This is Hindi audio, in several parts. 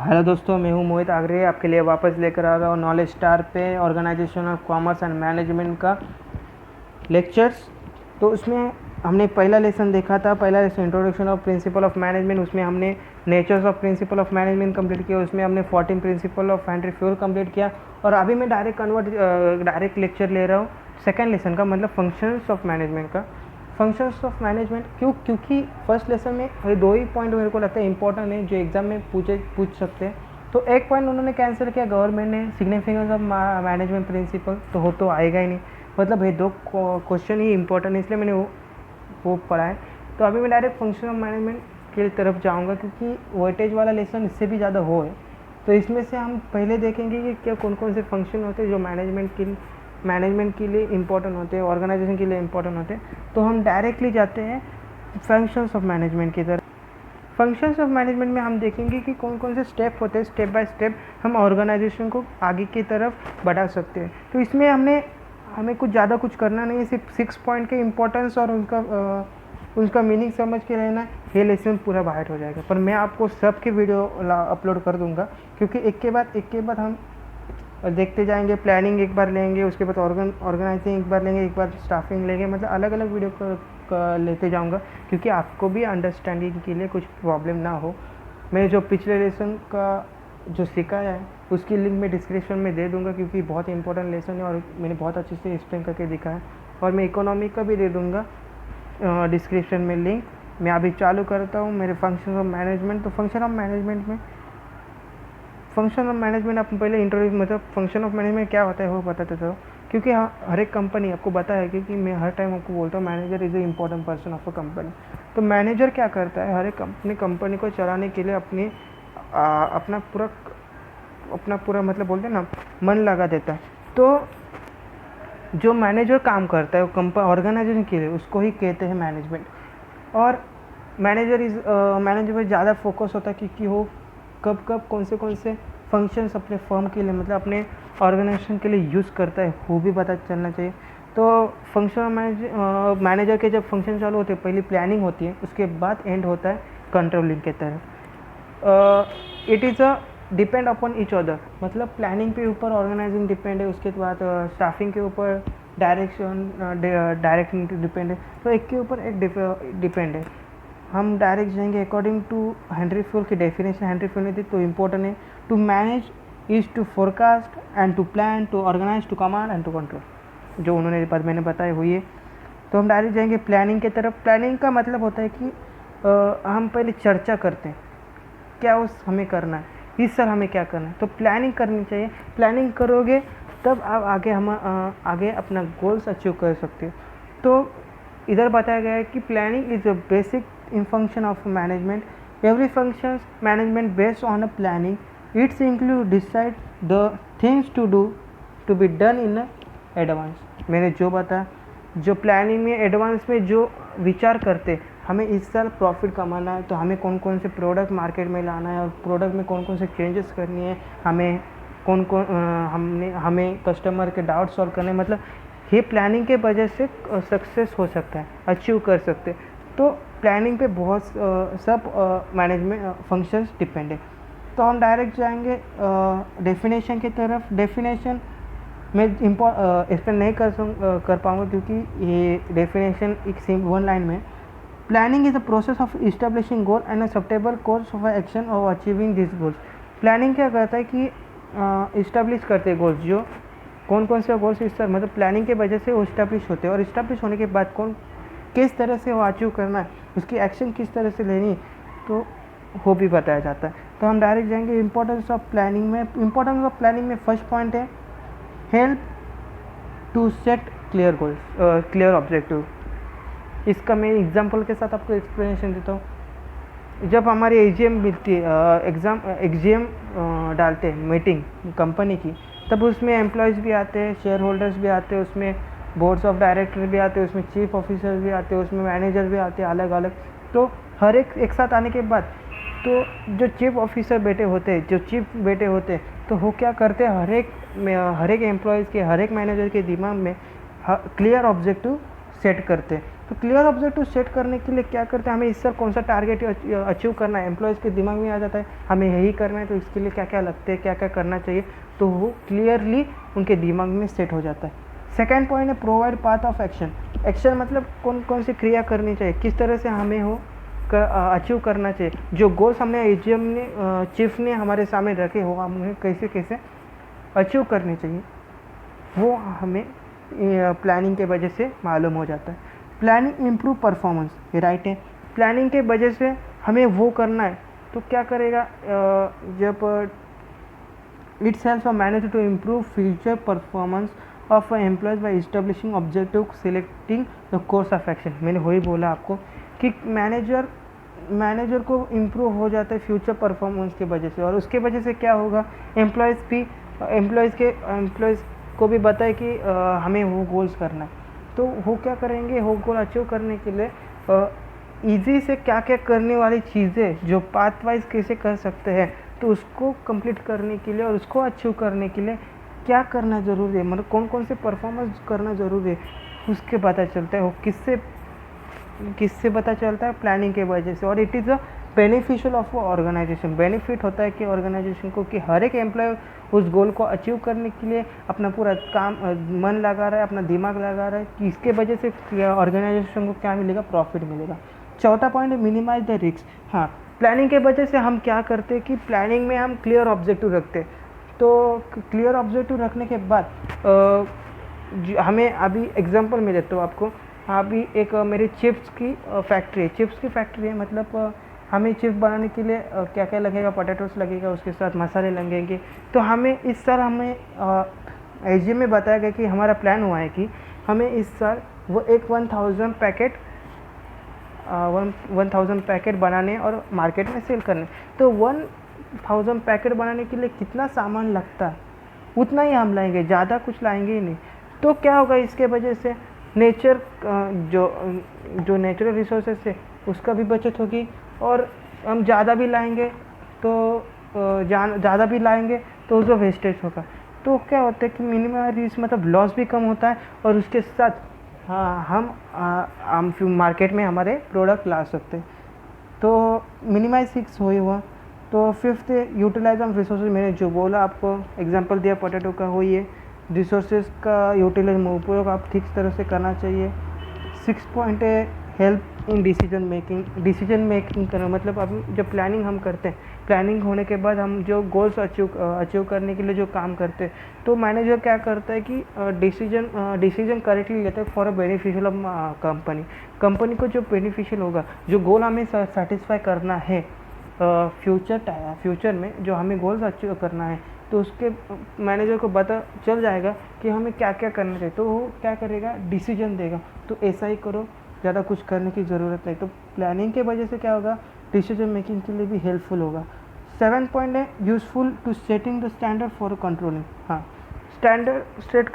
हेलो दोस्तों, मैं हूं मोहित आगरे। आपके लिए वापस लेकर आ रहा हूं नॉलेज स्टार पे organisation of commerce and management का लेक्चर्स। तो उसमें हमने पहला लेसन देखा था, पहला lesson introduction of principle of management. उसमें हमने natures of principle of management complete किया। उसमें हमने 14 principle of Henri Fayol complete किया। और अभी मैं डायरेक्ट लेक्चर ले रहा हूँ सेकेंड लेसन का, मतलब फंक्शंस ऑफ मैनेजमेंट का। फंक्शंस ऑफ मैनेजमेंट क्योंकि फर्स्ट लेसन में ये दो ही पॉइंट मेरे को लगता है इंपॉर्टेंट है जो एग्जाम में पूछ सकते हैं। तो एक पॉइंट उन्होंने कैंसिल किया गवर्नमेंट ने, सिग्निफिकेंस ऑफ मैनेजमेंट प्रिंसिपल। तो हो तो आएगा ही नहीं, मतलब ये दो क्वेश्चन ही इंपॉर्टेंट है, इसलिए मैंने वो पढ़ा है। तो अभी मैं डायरेक्ट फंक्शन ऑफ मैनेजमेंट की तरफ जाऊँगा क्योंकि वेटेज वाला लेसन इससे भी ज़्यादा हो है। तो इसमें से हम पहले देखेंगे कि क्या कौन कौन से फंक्शन होते हैं जो मैनेजमेंट के लिए इंपॉर्टेंट होते हैं, ऑर्गेनाइजेशन के लिए इंपॉर्टेंट होते हैं। तो हम डायरेक्टली जाते हैं फंक्शंस ऑफ मैनेजमेंट की तरफ। फंक्शंस ऑफ मैनेजमेंट में हम देखेंगे कि कौन कौन से स्टेप होते हैं, स्टेप बाय स्टेप हम ऑर्गेनाइजेशन को आगे की तरफ बढ़ा सकते हैं। तो इसमें हमें कुछ करना नहीं है, सिर्फ 6 पॉइंट के इम्पोर्टेंस और उसका मीनिंग समझ के रहना, ये लेसन पूरा बाहर हो जाएगा। पर मैं आपको सबके वीडियो अपलोड कर दूंगा क्योंकि एक के बाद हम देखते जाएंगे। प्लानिंग एक बार लेंगे, उसके बाद ऑर्गेनाइजिंग एक बार लेंगे, एक बार स्टाफिंग लेंगे, मतलब अलग अलग वीडियो लेते जाऊंगा क्योंकि आपको भी अंडरस्टैंडिंग के लिए कुछ प्रॉब्लम ना हो। मैं जो पिछले लेसन का जो सिखाया है उसकी लिंक मैं डिस्क्रिप्शन में दे दूंगा क्योंकि बहुत इंपॉर्टेंट लेसन है और मैंने बहुत अच्छे से एक्सप्लेन करके दिखाया है। और मैं इकोनॉमी का भी दे दूँगा डिस्क्रिप्शन में लिंक। मैं अभी चालू करता हूँ मेरे फंक्शन ऑफ मैनेजमेंट। तो फंक्शन ऑफ मैनेजमेंट आप पहले इंट्रोड्यूस, मतलब फंक्शन ऑफ मैनेजमेंट क्या होता है वो बता देता हूँ क्योंकि हर एक कंपनी आपको पता है कि मैं हर टाइम आपको बोलता हूँ manager is a important person of a company. तो मैनेजर क्या करता है, हर एक कंपनी को चलाने के लिए अपना पूरा मतलब बोलते हैं ना मन लगा देता है। तो जो मैनेजर काम करता है वो ऑर्गेनाइजेशन के लिए, उसको ही कहते हैं मैनेजमेंट। और मैनेजर पर ज़्यादा फोकस होता है क्योंकि वो कब कौन से फंक्शंस अपने फर्म के लिए, मतलब अपने ऑर्गेनाइजेशन के लिए यूज़ करता है वो भी पता चलना चाहिए। तो फंक्शन मैनेजर के जब फंक्शन चालू होते हैं पहले प्लानिंग होती है, उसके बाद एंड होता है कंट्रोलिंग के तरफ। It is depend upon each other, मतलब प्लानिंग के ऊपर ऑर्गेनाइजिंग डिपेंड है, उसके बाद स्टाफिंग के ऊपर डायरेक्टिंग डिपेंड है। तो एक के ऊपर एक डिपेंड है। हम डायरेक्ट जाएंगे अकॉर्डिंग टू हैंड्री फ्यूल की डेफिनेशन। हैंड्री फ्यूल ने दी तो इम्पोर्टेंट है, to manage is to forecast and to plan, to organise, to command and to control, जो मैंने बताया हुई है। तो हम डायरेक्ट जाएंगे प्लानिंग की तरफ। प्लानिंग का मतलब होता है कि हम पहले चर्चा करते हैं क्या हमें करना है, इस सर हमें क्या करना है। तो प्लानिंग करनी चाहिए, प्लानिंग करोगे तब आप आगे अपना गोल्स अचीव कर सकते हो। तो इधर बताया गया है कि planning is a basic in function of management. Every functions management based on a planning. It's include decide the things to be done in advance. मैंने जो बताया, जो प्लानिंग में एडवांस में जो विचार करते, हमें इस साल प्रॉफिट कमाना है तो हमें कौन कौन से प्रोडक्ट मार्केट में लाना है और प्रोडक्ट में कौन कौन से चेंजेस करनी है, हमें कस्टमर के डाउट सॉल्व करने, मतलब ये प्लानिंग के वजह से सक्सेस हो सकता है, अचीव कर सकते। तो प्लानिंग पे बहुत सब मैनेजमेंट फंक्शंस डिपेंड है। तो हम डायरेक्ट जाएंगे डेफिनेशन की तरफ। डेफिनेशन में एक्सप्लेन नहीं कर पाऊँगा क्योंकि ये डेफिनेशन एक वन लाइन में। Planning is the process of establishing goal and a suitable course of action of achieving this goals. Planning क्या करता है कि इस्टेब्लिश करते हैं गोल्स, जो कौन से गोल्स इस तरह, मतलब प्लानिंग के वजह से वो इस्टेब्लिश होते हैं और इस्टेब्लिश होने के बाद किस तरह से वो अचीव करना है, उसकी एक्शन किस तरह से लेनी, तो वो भी बताया जाता है। तो हम डायरेक्ट जाएंगे इंपॉर्टेंस ऑफ प्लानिंग में। इंपॉर्टेंस ऑफ प्लानिंग में फर्स्ट पॉइंट है help to set clear goals, clear objective. इसका मैं एग्जांपल के साथ आपको एक्सप्लेनेशन देता हूँ। जब हमारी एजीएम मिलती है, एग्जीएम डालते हैं मीटिंग कंपनी की, तब उसमें एम्प्लॉयज़ भी आते हैं, शेयर होल्डर्स भी आते हैं, उसमें बोर्ड्स ऑफ डायरेक्टर भी आते हैं, उसमें चीफ ऑफिसर्स भी आते हैं, उसमें मैनेजर भी आते हैं अलग अलग। तो हर एक साथ आने के बाद तो जो चीफ ऑफिसर बैठे होते हैं, तो वो क्या करते हैं, हर एक एम्प्लॉयज़ के, हर एक मैनेजर के दिमाग में क्लियर ऑब्जेक्टिव सेट करते हैं। तो क्लियर ऑब्जेक्टिव सेट करने के लिए क्या करते हैं, हमें इस साल कौन सा टारगेट अचीव करना है, एम्प्लॉयज़ के दिमाग में आ जाता है हमें यही करना है, तो इसके लिए क्या क्या लगते हैं, क्या क्या करना चाहिए, तो वो क्लियरली उनके दिमाग में सेट हो जाता है। सेकेंड पॉइंट है provide path of action. Action मतलब कौन कौन सी क्रिया करनी चाहिए, किस तरह से हमें हो अचीव करना चाहिए, जो गोल्स हमने एजीएम ने चीफ ने हमारे सामने रखे हो हमें कैसे कैसे अचीव करने चाहिए, वो हमें प्लानिंग के वजह से मालूम हो जाता है। प्लानिंग इम्प्रूव परफॉर्मेंस, ये राइट है, प्लानिंग के वजह से हमें वो करना है तो क्या करेगा, जब it's helps a manager to improve future performance of employees by establishing objective selecting the course of action. मैंने वही बोला आपको कि मैनेजर को इम्प्रूव हो जाता है फ्यूचर परफॉर्मेंस की वजह से, और उसके वजह से क्या होगा, एम्प्लॉयज़ को भी बताए कि हमें वो गोल्स करना है, तो वो क्या करेंगे, वो गोल अचीव करने के लिए ईजी से क्या क्या करने वाली चीज़ें जो पाथ वाइज कैसे कर सकते हैं, तो उसको कंप्लीट करने के लिए और उसको अचीव करने के लिए क्या करना ज़रूरी है, मतलब कौन कौन से परफॉर्मेंस करना ज़रूरी है, उसके पता चलता है। वो किससे पता चलता है, प्लानिंग के वजह से। और it is a beneficial of organisation, benefit होता है कि ऑर्गेनाइजेशन को, कि हर एक एम्प्लॉय उस गोल को अचीव करने के लिए अपना पूरा काम मन लगा रहा है, अपना दिमाग लगा रहा है, कि इसके वजह से ऑर्गेनाइजेशन को क्या मिलेगा, प्रॉफिट मिलेगा। चौथा पॉइंट है मिनिमाइज द रिस्क। हाँ, प्लानिंग के वजह से हम क्या करते हैं कि प्लानिंग में हम क्लियर ऑब्जेक्टिव रखते हैं, तो क्लियर ऑब्जेक्टिव रखने के बाद हमें अभी एग्जांपल में देता हूँ आपको। अभी एक मेरी चिप्स की फैक्ट्री है, मतलब हमें चिप्स बनाने के लिए क्या क्या लगेगा, पोटैटोस लगेगा, उसके साथ मसाले लगेंगे। तो हमें इस साल हमें एजीएम में बताया गया कि हमारा प्लान हुआ है कि हमें इस साल वो एक 1000 पैकेट बनाने और मार्केट में सेल करने। तो 1000 पैकेट बनाने के लिए कितना सामान लगता है उतना ही हम लाएंगे, ज़्यादा कुछ लाएंगे ही नहीं। तो क्या होगा, इसके वजह से नेचर जो नेचुरल रिसोर्सेज है उसका भी बचत होगी, और हम ज़्यादा भी लाएंगे तो ज़्यादा भी लाएंगे तो उसका वेस्टेज होगा। तो क्या होता है कि मिनिमम रिस्क मतलब लॉस भी कम होता है, और उसके साथ हाँ हम मार्केट में हमारे प्रोडक्ट ला सकते हैं। तो मिनिमाइज रिस्क हो ही हुआ। तो फिफ्थ यूटिलाइज ऑफ रिसोर्सेज, मैंने जो बोला आपको एग्जांपल दिया पोटैटो का, हो ये रिसोर्सेज का यूटिलाइज उपयोग आप ठीक तरह से करना चाहिए। 6 पॉइंट है हेल्प इन डिसीजन मेकिंग करना, मतलब अब जब प्लानिंग हम करते हैं, प्लानिंग होने के बाद हम जो गोल्स अचीव करने के लिए जो काम करते हैं, तो मैनेजर क्या करता है कि डिसीजन करेक्टली लेता है for a beneficial of company को, जो बेनिफिशियल होगा, जो गोल हमें सेटिस्फाई करना है फ्यूचर में, जो हमें गोल्स अचीव करना है, तो उसके मैनेजर को पता चल जाएगा कि हमें क्या क्या करना चाहिए, तो वो क्या करेगा, डिसीजन देगा, तो ऐसा ही करो, ज़्यादा कुछ करने की ज़रूरत नहीं। तो प्लानिंग के वजह से क्या होगा, डिसीजन मेकिंग के लिए भी हेल्पफुल होगा। 7 पॉइंट है useful to setting the standard for controlling. हाँ, स्टैंडर्ड सेट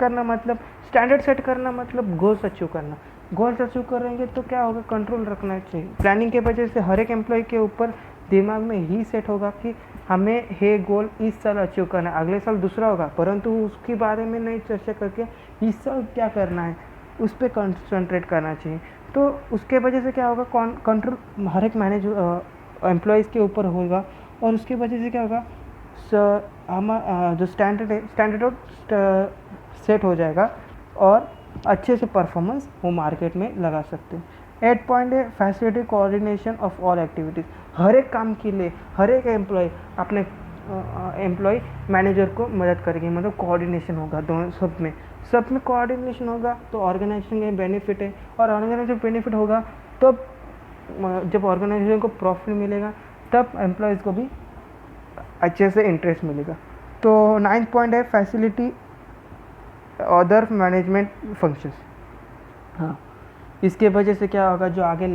करना मतलब गोल्स अचीव करना। गोल्स अचीव करेंगे तो क्या होगा, कंट्रोल रखना चाहिए। प्लानिंग के वजह से हर एक एम्प्लॉय के ऊपर दिमाग में ही सेट होगा कि हमें ये गोल इस साल अचीव करना है, अगले साल दूसरा होगा, परंतु उसके बारे में नहीं चर्चा करके इस साल क्या करना है उस पर कंसंट्रेट करना चाहिए। तो उसके वजह से क्या होगा, कंट्रोल हर एक एम्प्लॉयज़ के ऊपर होगा, और उसके वजह से क्या होगा, हम जो स्टैंडर्ड सेट हो जाएगा, और अच्छे से परफॉर्मेंस वो मार्केट में लगा सकते हैं। 8 पॉइंट है facility coordination of all activities. हर एक काम के लिए हर एक एम्प्लॉय अपने एम्प्लॉय मैनेजर को मदद करेंगे, मतलब कोऑर्डिनेशन होगा दोनों, सब में कोऑर्डिनेशन होगा, तो ऑर्गेनाइजेशन का बेनिफिट है, और ऑर्गेनाइजेशन बेनिफिट होगा तब जब ऑर्गेनाइजेशन को प्रॉफिट मिलेगा, तब एम्प्लॉयज़ को भी अच्छे से इंटरेस्ट मिलेगा। तो 9 पॉइंट है फैसिलिटी अदर मैनेजमेंट फंक्शंस। हाँ, इसके वजह से क्या होगा, जो आगे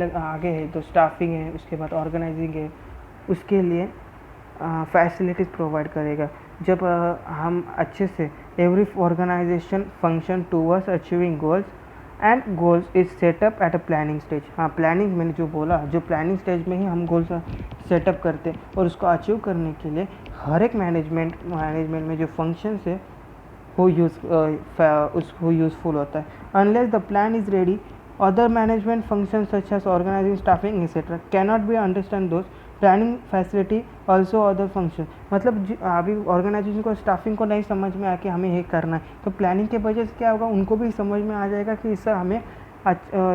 है, तो स्टाफिंग है, उसके बाद ऑर्गेनाइजिंग है, उसके लिए फैसिलिटीज़ प्रोवाइड करेगा। जब हम अच्छे से every organisation function towards achieving goals and goals is set up at a planning stage. हाँ, प्लानिंग मैंने जो बोला, जो प्लानिंग स्टेज में ही हम गोल्स सेटअप करते हैं, और उसको अचीव करने के लिए हर एक मैनेजमेंट में जो फंक्शंस है वो यूज़फुल होता है। Unless the plan is ready other management functions such as organizing, staffing, etc. cannot be understand those planning facility also other function. मतलब अभी ऑर्गेनाइजेशन को स्टाफिंग को नहीं समझ में आके हमें ये करना है, तो प्लानिंग के वजह से क्या होगा, उनको भी समझ में आ जाएगा कि इससे हमें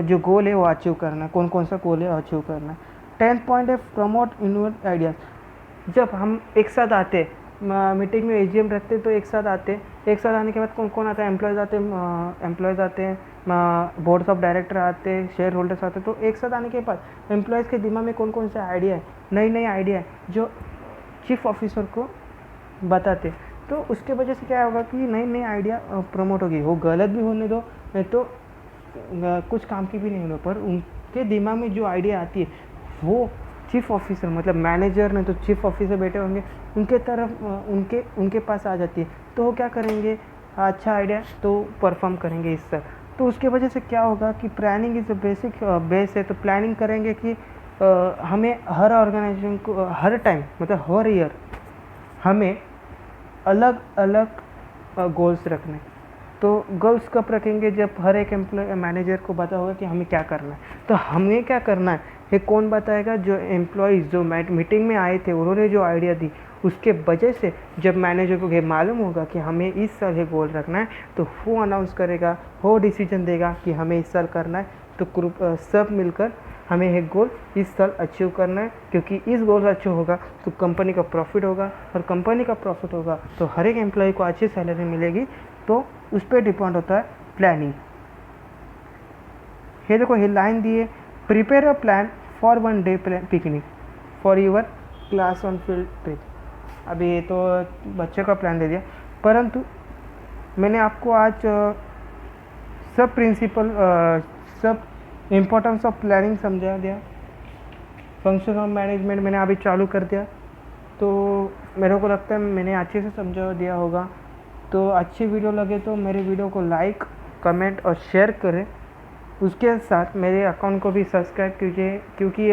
जो गोल है वो अचीव करना है, कौन कौन सा गोल है अचीव करना है। 10th पॉइंट है प्रमोट इनोवेटिव आइडियाज़। जब हम एक साथ आते मीटिंग में एजीएम रखते तो एक साथ आते, एक साथ आने के बाद कौन कौन आता है, एम्प्लॉयज़ आते हैं, बोर्ड्स ऑफ डायरेक्टर आते हैं, शेयर होल्डर्स आते हैं। तो एक साथ आने के बाद एम्प्लॉयज़ के दिमाग में कौन कौन से आइडिया है, नई नई आइडिया है जो चीफ ऑफिसर को बताते, तो उसके वजह से क्या होगा कि नई नई आइडिया प्रमोट होगी। वो गलत भी होने दो, नहीं तो कुछ काम की भी नहीं होने, पर उनके दिमाग में जो आइडिया आती है वो चीफ ऑफिसर मतलब मैनेजर नहीं तो चीफ ऑफिसर बैठे होंगे उनके तरफ उनके पास आ जाती है, तो वो क्या करेंगे, अच्छा आइडिया तो परफॉर्म करेंगे इस सर। तो उसके वजह से क्या होगा कि प्लानिंग इज़ बेसिक बेस है। तो प्लानिंग करेंगे कि हमें हर ऑर्गेनाइजेशन को हर टाइम मतलब हर ईयर हमें अलग अलग गोल्स रखने। तो गोल्स कब रखेंगे, जब हर एक एम्प्लॉय मैनेजर को पता होगा कि हमें क्या करना है। तो हमें क्या करना है ये कौन बताएगा, जो एम्प्लॉयज़ जो मीटिंग में आए थे उन्होंने जो आइडिया दी, उसके वजह से जब मैनेजर को ये मालूम होगा कि हमें इस साल ये गोल रखना है, तो वो अनाउंस करेगा, वो डिसीजन देगा कि हमें इस साल करना है। तो ग्रुप सब मिलकर हमें एक गोल इस साल अचीव करना है, क्योंकि इस गोल से अचीव होगा तो कंपनी का प्रॉफिट होगा, और कंपनी का प्रॉफिट होगा तो हर एक एम्प्लॉय को अच्छी सैलरी मिलेगी। तो उस पर डिपेंड होता है प्लानिंग। ये देखो ये लाइन दी है, prepare a plan for 1 day picnic for your class on field trip. अभी ये तो बच्चे का प्लान दे दिया, परंतु मैंने आपको आज सब प्रिंसिपल सब इम्पोर्टेंस ऑफ प्लानिंग समझा दिया। फंक्शन ऑफ मैनेजमेंट मैंने अभी चालू कर दिया, तो मेरे को लगता है मैंने अच्छे से समझा दिया होगा। तो अच्छी वीडियो लगे तो मेरे वीडियो को लाइक, कमेंट और शेयर करें। उसके साथ मेरे अकाउंट को भी सब्सक्राइब कीजिए, क्योंकि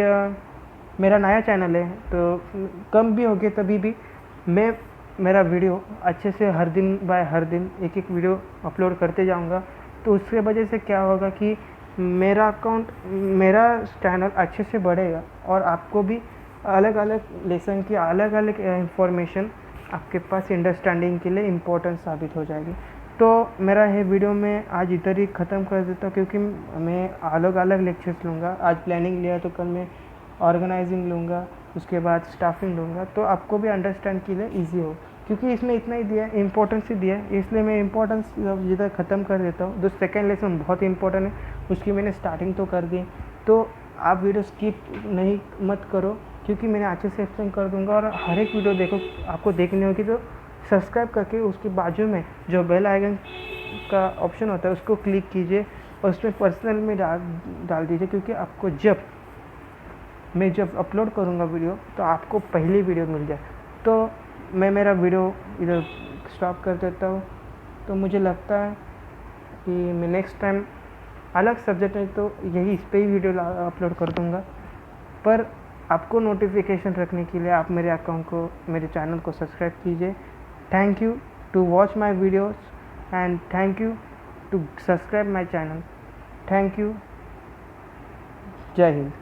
मेरा नया चैनल है, तो कम भी होगी तभी भी मैं मेरा वीडियो अच्छे से हर दिन बाय हर दिन एक एक वीडियो अपलोड करते जाऊंगा। तो उसके वजह से क्या होगा कि मेरा चैनल अच्छे से बढ़ेगा, और आपको भी अलग अलग लेसन की अलग अलग इंफॉर्मेशन आपके पास अंडरस्टैंडिंग के लिए इम्पोर्टेंट साबित हो जाएगी। तो मेरा ये वीडियो मैं आज इधर ही ख़त्म कर देता हूँ, क्योंकि मैं अलग अलग लेक्चर्स लूँगा। आज प्लानिंग लिया तो कल मैं ऑर्गेनाइजिंग लूँगा, उसके बाद स्टाफिंग लूँगा, तो आपको भी अंडरस्टैंड के लिए ईजी हो, क्योंकि इसमें इतना ही दिया है, इंपॉर्टेंस ही दिया है, इसलिए मैं इंपॉर्टेंस इधर ख़त्म कर देता हूँ। जो सेकेंड लेसन बहुत इंपॉर्टेंट है, उसकी मैंने स्टार्टिंग तो कर दी, तो आप वीडियो स्किप नहीं मत करो, क्योंकि मैंने अच्छे से एक्सप्लेन कर दूंगा। और हर एक वीडियो देखो, आपको देखनी होगी तो सब्सक्राइब करके उसके बाजू में जो बेल आइकन का ऑप्शन होता है उसको क्लिक कीजिए, और उसमें पर्सनल में डाल दीजिए, क्योंकि आपको जब अपलोड करूँगा वीडियो तो आपको पहली वीडियो मिल जाए। तो मैं मेरा वीडियो इधर स्टॉप कर देता हूँ। तो मुझे लगता है कि मैं नेक्स्ट टाइम अलग सब्जेक्ट है तो यही इस पर ही वीडियो अपलोड कर दूँगा। पर आपको नोटिफिकेशन रखने के लिए आप मेरे अकाउंट को, मेरे चैनल को सब्सक्राइब कीजिए। Thank you to watch my videos and thank you to subscribe my channel. Thank you. Jai Hind.